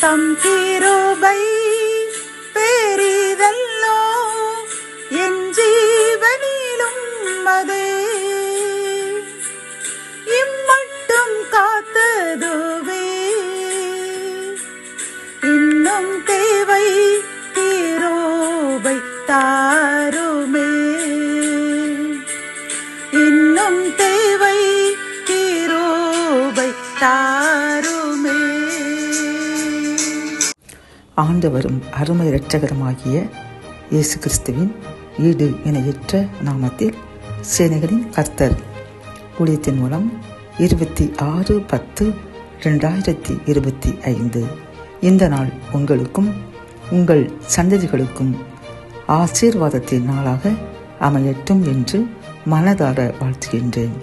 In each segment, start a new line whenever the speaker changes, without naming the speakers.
தம் கிருபை பெரிதல்லோ என் ஜீவனிலும் அதே இம்மட்டும் காத்ததுவே இன்னும் தேவை கிருபை தாருமே இன்னும் தேவை கிருபை தாருமே.
ஆண்டவரும் அருமை இரட்சகருமாகிய இயேசு கிறிஸ்துவின் ஈடு இணையற்ற நாமத்தில் சேனைகளின் கர்த்தர் ஊழியத்தின் மூலம் 26/10/2025 இந்த நாள் உங்களுக்கும் உங்கள் சந்ததிகளுக்கும் ஆசீர்வாதத்தின் நாளாக அமையட்டும் என்று மனதார வாழ்த்துகின்றேன்.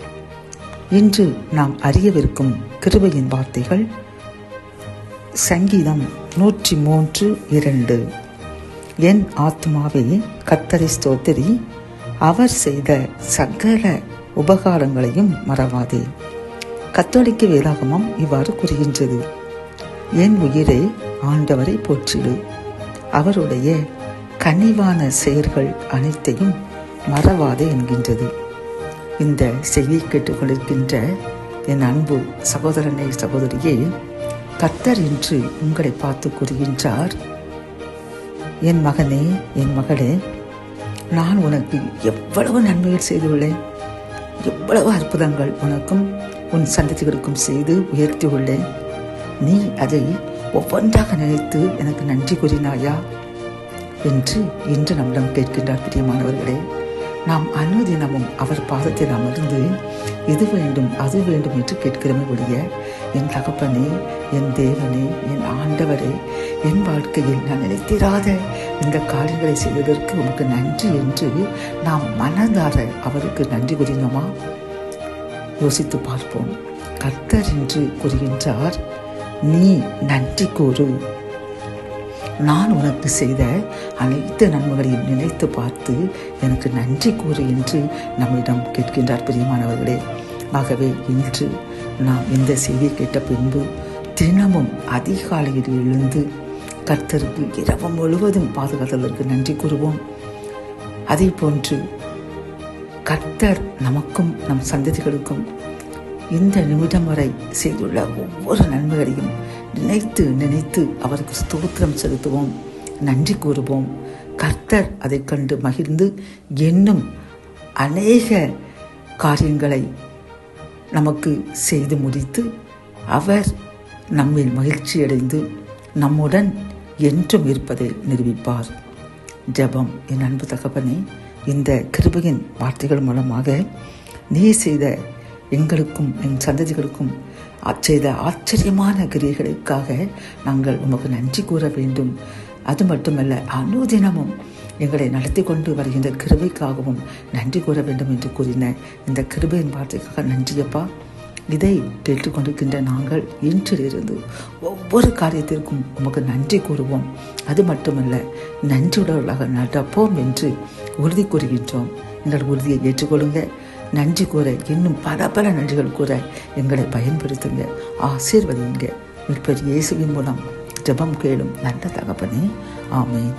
இன்று நாம் அறியவிருக்கும் கிருபையின் வார்த்தைகள் சங்கீதம் 103:2. என் ஆத்மாவே கர்த்தரை ஸ்தோத்திரி, அவர் செய்த சகல உபகாரங்களையும் மறவாதே. கத்தோலிக்க வேதாகமம் இவ்வாறு கூறுகின்றது: என் உயிரே ஆண்டவரை போற்றிடு, அவருடைய கனிவான செயல்கள் அனைத்தையும் மறவாதே என்கின்றது. இந்த செய்தியை கேட்டுக்கொண்டிருக்கின்ற என் அன்பு சகோதரனே சகோதரியே, கர்த்தர் என்று உங்களை பார்த்து கூறுகின்றார்: என் மகனே என் மகளே, நான் உனக்கு எவ்வளவு நன்மைகள் செய்துள்ளேன், எவ்வளவு அற்புதங்கள் உனக்கும் உன் சந்ததிகளுக்கும் செய்து உயர்த்தியுள்ளேன். நீ அதை ஒவ்வொன்றாக நினைத்து எனக்கு நன்றி கூறினாயா என்று இன்று நம்மிடம் கேட்கின்றார். பிரியமானவர்களே, நாம் அனுதினமும் அவர் பாதத்தில் அமர்ந்து இது வேண்டும் அது வேண்டும் என்று கேட்கிறோமே ஒழிய, என் தகப்பனே, என் தேவனே, என் ஆண்டவரே, என் வாழ்க்கையில் நான் நினைத்திராத இந்த காரியங்களை செய்வதற்கு உனக்கு நன்றி என்று நாம் மனதார அவருக்கு நன்றி கூறினோமா? யோசித்து பார்ப்போம். கர்த்தர் என்று கூறுகின்றார்: நீ நன்றி கூறு, நான் உனக்கு செய்த அனைத்து நன்மைகளையும் நினைத்து பார்த்து எனக்கு நன்றி கூறு என்று நம்மிடம் கேட்கின்றார். பிரியமானவர்களே, ஆகவே இன்று நாம் இந்த செய்தியை கேட்ட பின்பு தினமும் அதிகாலையில் எழுந்து கர்த்தருக்கு இரவு முழுவதும் பாதுகாத்ததற்கு நன்றி கூறுவோம். அதே போன்று கர்த்தர் நமக்கும் நம் சந்ததிகளுக்கும் இந்த நிமிடம் வரை செய்துள்ள ஒவ்வொரு நன்மைகளையும் நினைத்து நினைத்து அவருக்கு ஸ்தோத்திரம் செலுத்துவோம், நன்றி கூறுவோம். கர்த்தர் அதை கண்டு மகிழ்ந்து இன்னும் அநேக காரியங்களை நமக்கு செய்து முடித்து அவர் நம்மில் மகிழ்ச்சியடைந்து நம்முடன் என்றும் இருப்பதை நிரூபிப்பார். ஜெபம். என் அன்பு தகப்பனே, இந்த கிருபையின் வார்த்தைகள் மூலமாக நீ செய்த எங்களுக்கும் என் சந்ததிகளுக்கும் செய்த ஆச்சரியமான கிரியைகளுக்காக நாங்கள் உமக்கு நன்றி கூற வேண்டும். அது மட்டுமல்ல, அனுதினமும் எங்களை நடத்தி கொண்டு வருகின்ற கிருபைக்காகவும் நன்றி கூற வேண்டும் என்று கூறின இந்த கிருபையின் வார்த்தைக்காக நன்றியப்பா. இதை கேட்டுக்கொண்டிருக்கின்ற நாங்கள் இன்றிலிருந்து ஒவ்வொரு காரியத்திற்கும் உமக்கு நன்றி கூறுவோம். அது மட்டுமல்ல, நன்றியுடவர்களாக நடப்போம் என்று உறுதி கூறுகின்றோம். எங்கள் உறுதியை ஏற்றுக்கொள்ளுங்க. நன்றி கூற இன்னும் பல பல நன்றிகள் கூற எங்களை பயன்படுத்துங்க, ஆசீர்வதிங்க. மீட்பர் இயேசுவின் மூலம் ஜெபம் கேளும் நல்ல தகப்பனே, ஆமென்.